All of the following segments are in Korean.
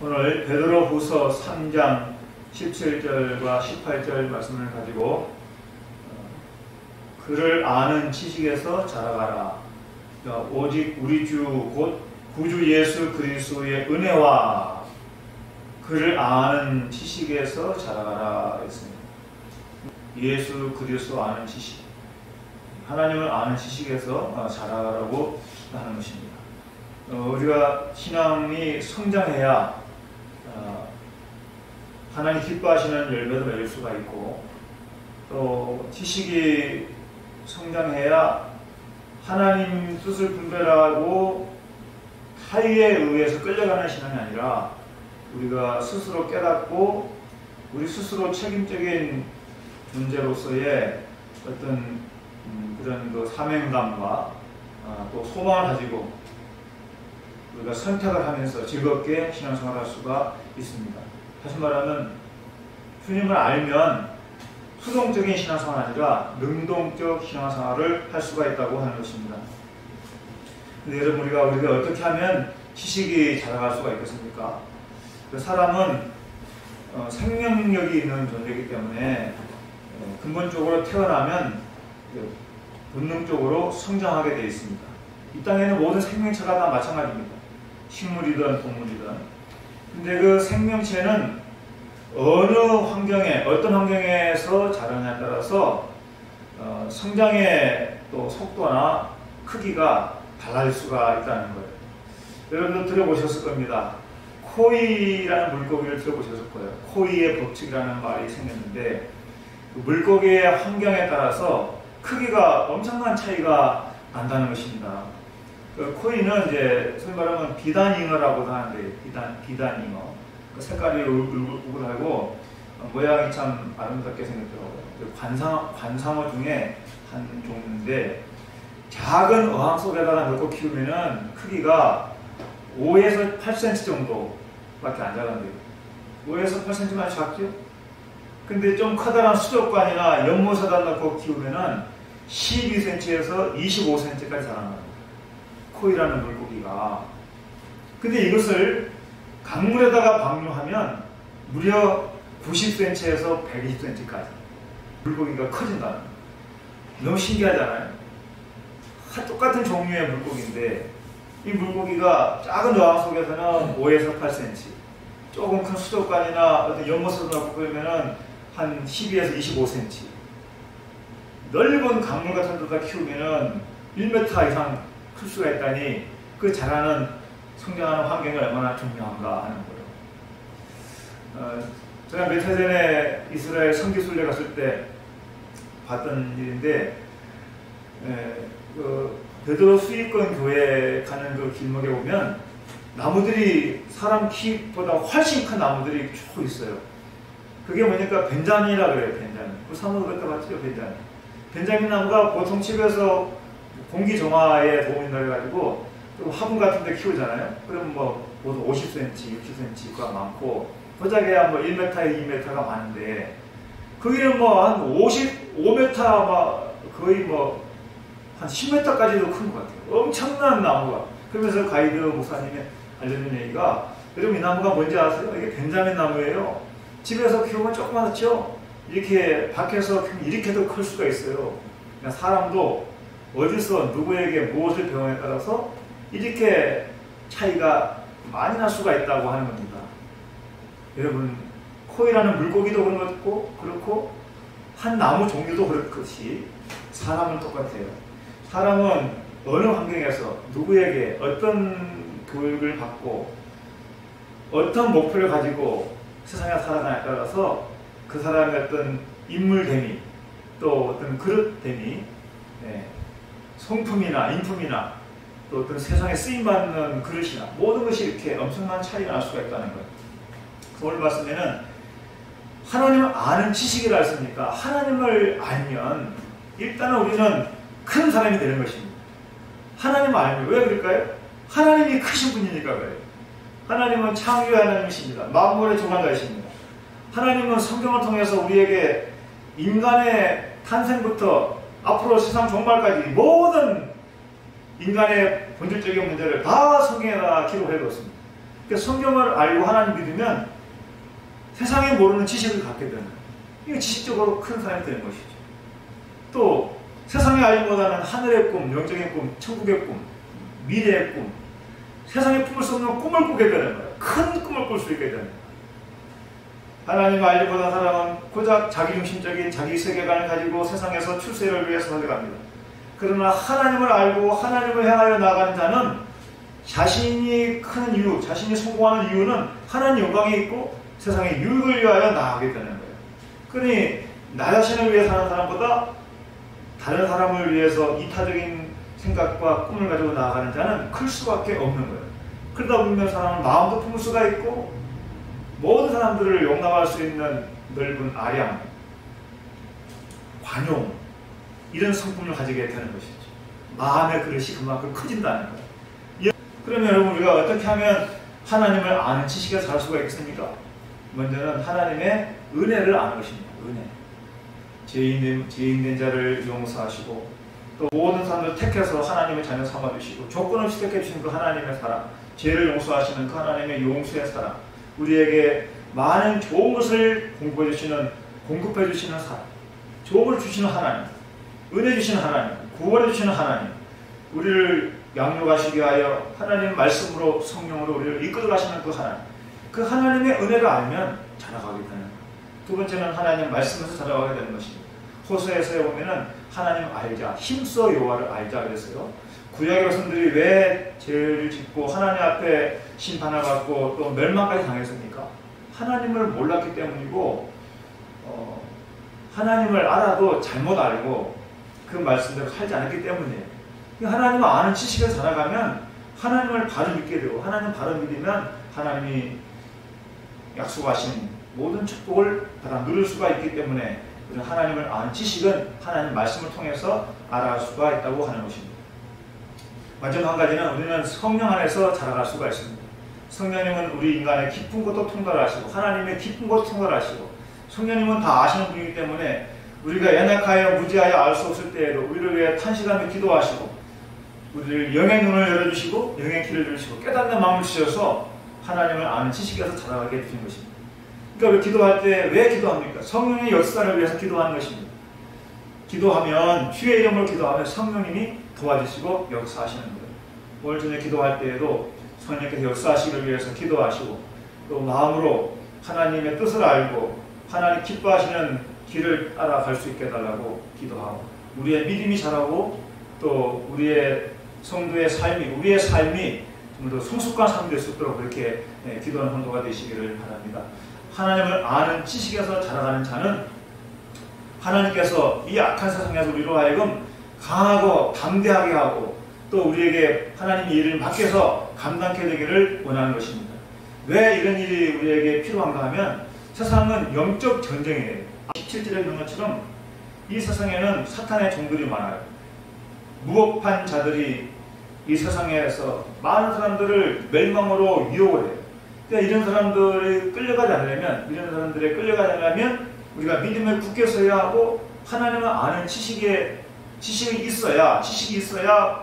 오늘 베드로후서 3장 17절과 18절 말씀을 가지고 그를 아는 지식에서 자라가라. 그러니까 오직 우리 주 곧 구주 예수 그리스도의 은혜와 그를 아는 지식에서 자라가라 했습니다. 예수 그리스도 아는 지식, 하나님을 아는 지식에서 자라가라고 하는 것입니다. 우리가 신앙이 성장해야 하나님 기뻐하시는 열매도 맺을 수가 있고, 또 지식이 성장해야 하나님 뜻을 분별하고 타의에 의해서 끌려가는 신앙이 아니라 우리가 스스로 깨닫고 우리 스스로 책임적인 존재로서의 어떤 그런 그 사명감과 또 소망을 가지고 우리가 선택을 하면서 즐겁게 신앙생활을 할 수가 있습니다. 다시 말하면 주님을 알면 수동적인 신앙생활이 아니라 능동적 신앙생활을 할 수가 있다고 하는 것입니다. 근데 여러분, 우리가 어떻게 하면 지식이 자라갈 수가 있겠습니까? 사람은 생명력이 있는 존재이기 때문에 근본적으로 태어나면 본능적으로 성장하게 되어 있습니다. 이 땅에는 모든 생명체가 다 마찬가지입니다. 식물이든 동물이든. 근데 그 생명체는 어느 환경에, 어떤 환경에서 자라냐에 따라서 성장의 또 속도나 크기가 달라질 수가 있다는 거예요. 여러분도 들어보셨을 겁니다. 코이라는 물고기를 들어보셨을 거예요. 코이의 법칙이라는 말이 생겼는데, 그 물고기의 환경에 따라서 크기가 엄청난 차이가 난다는 것입니다. 그 코이는 이제 소위 말하면 비단잉어라고도 하는데, 비단잉어. 그 색깔이 우글우글하고 모양이 참 아름답게 생겼더라고요. 관상어 중에 한 종류인데, 작은 어항 속에다가 넣고 키우면은 크기가 5에서 8cm 정도밖에 안 자란대요. 5에서 8cm만 작죠? 근데 좀 커다란 수족관이나 연못에다 넣고 키우면은 12cm에서 25cm까지 자라납니다. 코이라는 물고기가. 근데 이것을 강물에다가 방류하면 무려 90cm에서 120cm까지 물고기가 커진다는 거예요. 너무 신기하잖아요. 똑같은 종류의 물고기인데 이 물고기가 작은 어항 속에서는 5에서 8cm, 조금 큰 수족관이나 어떤 연못에서 넣고 그러면은 한 12에서 25cm, 넓은 강물 같은 데다 키우면은 1m 이상 클 수가 있다니, 그 자라는 성장하는 환경이 얼마나 중요한가 하는 거예요. 제가 몇 해 전에 이스라엘 선교순례 갔을 때 봤던 일인데, 그 베드로 수익권 교회 가는 그 길목에 보면 나무들이 사람 키보다 훨씬 큰 나무들이 쭉 있어요. 그게 뭐니까 벤자민이라 그래요. 벤자민. 그 사모 그때 봤죠, 벤자민. 벤자민 나무가 보통 집에서 공기 정화에 도움이 돼가지고 화분 같은 데 키우잖아요. 그럼 뭐 모두 50cm, 60cm가 많고, 고작해야 뭐 1m, 2m가 많은데, 거기는 뭐 한 55m, 거의 뭐 한 10m까지도 큰 것 같아요. 엄청난 나무가. 그러면서 가이드 목사님이 알려준 얘기가, 여러분 이 나무가 뭔지 아세요? 이게 벤자민 나무예요. 집에서 키우면 조그맣죠? 이렇게 밖에서 키우면 이렇게도 클 수가 있어요. 그러니까 사람도 어디서 누구에게 무엇을 배우냐에 따라서 이렇게 차이가 많이 날 수가 있다고 하는 겁니다. 여러분, 코이라는 물고기도 그렇고 한 나무 종류도 그렇듯이 사람은 똑같아요. 사람은 어느 환경에서 누구에게 어떤 교육을 받고 어떤 목표를 가지고 세상에 살아가냐에 따라서 그 사람의 어떤 인물됨이, 또 어떤 그릇됨이, 성품이나 인품이나 또 어떤 세상에 쓰임받는 그릇이나 모든 것이 이렇게 엄청난 차이가 날 수가 있다는 거예요. 오늘 말씀에는 하나님을 아는 지식이라 했으니까, 하나님을 알면 일단은 우리는 큰 사람이 되는 것입니다. 하나님을 알면. 왜 그럴까요? 하나님이 크신 분이니까 그래요. 하나님은 창조의 하나님이십니다. 만물의 주관자이십니다. 하나님은 성경을 통해서 우리에게 인간의 탄생부터 앞으로 세상 종말까지 모든 인간의 본질적인 문제를 다 성경에다 기록해 뒀습니다. 그러니까 성경을 알고 하나님 믿으면 세상에 모르는 지식을 갖게 되는 거예요. 이게 지식적으로 큰 사람이 되는 것이죠. 또 세상에 알기보다는 하늘의 꿈, 영적인 꿈, 천국의 꿈, 미래의 꿈, 세상에 품을 수 없는 꿈을 꾸게 되는 거예요. 큰 꿈을 꿀 수 있게 되는 거예요. 하나님을 알기보다 사람은 고작 자기중심적인 자기 세계관을 가지고 세상에서 출세를 위해서 살아갑니다. 그러나 하나님을 알고 하나님을 향하여 나가는 자는 자신이 큰 이유, 자신이 성공하는 이유는 하나님 영광이 있고 세상의 유익을 위하여 나아가게 되는 거예요. 그러니 나 자신을 위해 사는 사람보다 다른 사람을 위해서 이타적인 생각과 꿈을 가지고 나아가는 자는 클 수밖에 없는 거예요. 그러다 보면 사람은 마음도 품을 수가 있고 모든 사람들을 용납할 수 있는 넓은 아량, 관용, 이런 성품을 가지게 되는 것이죠. 마음의 그릇이 그만큼 커진다는 거예요. 그러면 여러분, 우리가 어떻게 하면 하나님을 아는 지식에 살 수가 있겠습니까? 먼저는 하나님의 은혜를 아는 것입니다. 은혜. 죄인된 자를 용서하시고 또 모든 사람들 택해서 하나님의 자녀 삼아주시고 조건 없이 택해주신 그 하나님의 사랑, 죄를 용서하시는 그 하나님의 용서의 사랑, 우리에게 많은 좋은 것을 공급해 주시는 사랑, 좋은 것을 주시는 하나님, 은혜 주시는 하나님, 구원해 주시는 하나님, 우리를 양육하시기 위하여 하나님 말씀으로 성령으로 우리를 이끌어 가시는 그 하나님, 그 하나님의 은혜를 알면 자라가게 되는 거예요. 두 번째는 하나님 말씀에서 자라가게 되는 것입니다. 호세아서에 보면은 하나님 알자, 힘써 여호와를 알자 그랬어요. 구약의 백성들이 왜 죄를 짓고 하나님 앞에 심판을 받고 또 멸망까지 당했습니까? 하나님을 몰랐기 때문이고, 하나님을 알아도 잘못 알고 그 말씀대로 살지 않았기 때문이에요. 하나님을 아는 지식을 살아가면 하나님을 바로 믿게 되고, 하나님 바로 믿으면 하나님이 약속하신 모든 축복을 받아 누릴 수가 있기 때문에 우리는 하나님을 아는 지식은 하나님 말씀을 통해서 알아갈 수가 있다고 하는 것입니다. 마지막 한 가지는 우리는 성령 안에서 자라갈 수가 있습니다. 성령님은 우리 인간의 깊은 것도 통달하시고 하나님의 깊은 것도 통달하시고, 성령님은 다 아시는 분이기 때문에 우리가 연약하여 무지하여 알 수 없을 때에도 우리를 위해 탄식하며 기도하시고 우리를 영의 눈을 열어주시고 영의 길을 열어주시고 깨닫는 마음을 주셔서 하나님을 아는 지식에서 자라가게 해주신 것입니다. 그러니까 우리 기도할 때 왜 기도합니까? 성령의 역사를 위해서 기도하는 것입니다. 기도하면, 주의 이름으로 기도하면 성령님이 도와주시고 역사하시는 거예요. 오늘 저녁 기도할 때에도 성령께서 역사하시기를 위해서 기도하시고 또 마음으로 하나님의 뜻을 알고 하나님 기뻐하시는 길을 따라갈 수 있게 해달라고 기도하고, 우리의 믿음이 자라고 또 우리의 성도의 삶이, 우리의 삶이 좀 더 성숙한 삶이 될 수 있도록 그렇게 기도하는 성도가 되시기를 바랍니다. 하나님을 아는 지식에서 자라가는 자는 하나님께서 이 악한 세상에서 우리로 하여금 강하고 담대하게 하고 또 우리에게 하나님의 일을 맡겨서 감당케 되기를 원하는 것입니다. 왜 이런 일이 우리에게 필요한가 하면 세상은 영적 전쟁이에요. 17절에 있는 것처럼 이 세상에는 사탄의 종들이 많아요. 무법한 자들이 이 세상에서 많은 사람들을 멸망으로 유혹을 해요. 그러니까 이런 사람들이 끌려가지 않으려면, 이런 사람들에 끌려가지 않으려면 우리가 믿음을 굳게 서야 하고 하나님을 아는 지식이 있어야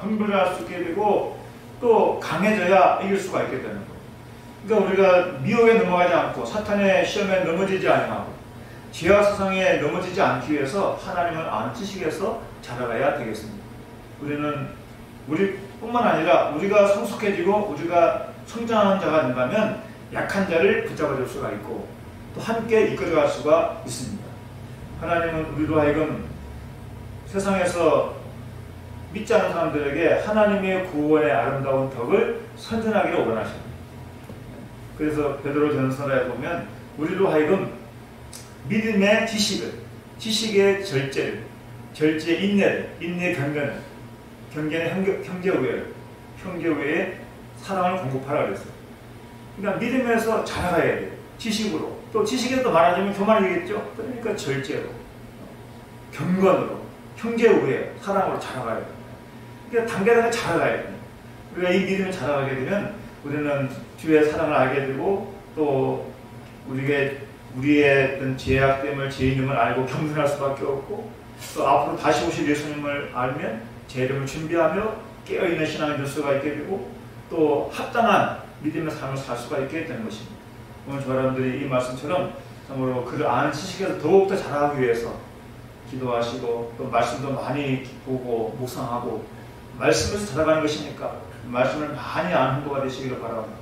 분별할 수 있게 되고 또 강해져야 이길 수가 있게 되는 거예요. 그러니까 우리가 미혹에 넘어가지 않고 사탄의 시험에 넘어지지 않고 죄와 세상에 넘어지지 않기 위해서 하나님을 아는 지식에서 자라가야 되겠습니다. 우리는 우리뿐만 아니라 우리가 성숙해지고 우리가 성장하는 자가 된다면 약한 자를 붙잡아 줄 수가 있고 또 함께 이끌어갈 수가 있습니다. 하나님은 우리로 하여금 세상에서 믿지 않는 사람들에게 하나님의 구원의 아름다운 덕을 선전하기를 원하십니다. 그래서 베드로전서에 보면 우리로 하여금 믿음의 지식의 절제를, 절제의 인내를, 인내의 경계는, 경계는 형제 우애를, 형제 우애의 사랑을 공급하라 그랬어요. 그러니까 믿음에서 자라가야 돼요. 지식으로. 또 지식에도 말하자면 교만이겠죠. 그러니까 절제로, 경건으로, 형제 우애, 사랑으로 자라가야 돼요. 그러니까 단계단계 자라가야 돼요. 우리가 이 믿음을 자라가게 되면 우리는 주의 사랑을 알게 되고 또 우리의 어떤 죄악됨을, 죄인임을 알고 겸손할 수밖에 없고 또 앞으로 다시 오실 예수님을 알면 제 이름을 준비하며 깨어있는 신앙을 줄 수가 있게 되고 또 합당한 믿음의 삶을 살 수가 있게 되는 것입니다. 오늘 저 여러분들이 이 말씀처럼 참으로 그를 아는 지식에서 더욱더 자라기 위해서 기도하시고 또 말씀도 많이 보고 묵상하고 말씀에서 자라가는 것이니까 말씀을 많이 아는 hun도가 되시기를 바랍니다.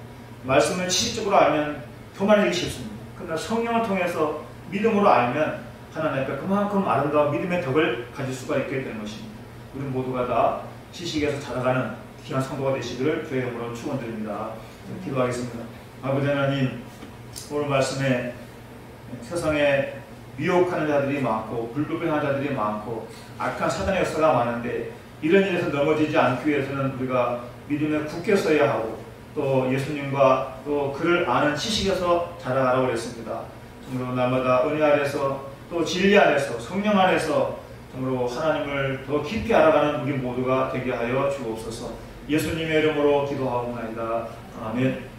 말씀을 지식적으로 알면 교만하기 쉽습니다. 그러나 성령을 통해서 믿음으로 알면 하나님 앞에 그만큼 아름다운 믿음의 덕을 가질 수가 있게 되는 것입니다. 우리 모두가 다 지식에서 자라가는 귀한 성도가 되시기를 주의 이름으로 축원드립니다. 기도하겠습니다. 아버지 하나님, 오늘 말씀에 세상에 미혹하는 자들이 많고 불법행하는 자들이 많고 악한 사단의 역사가 많은데 이런 일에서 넘어지지 않기 위해서는 우리가 믿음에 굳게 서야 하고 또 예수님과 또 그를 아는 지식에서 자라가라고 그랬습니다. 정말로 날마다 은혜 아래서 또 진리 안에서 성령 안에서 정말로 하나님을 더 깊이 알아가는 우리 모두가 되게 하여 주옵소서. 예수님의 이름으로 기도하옵나이다. 아멘.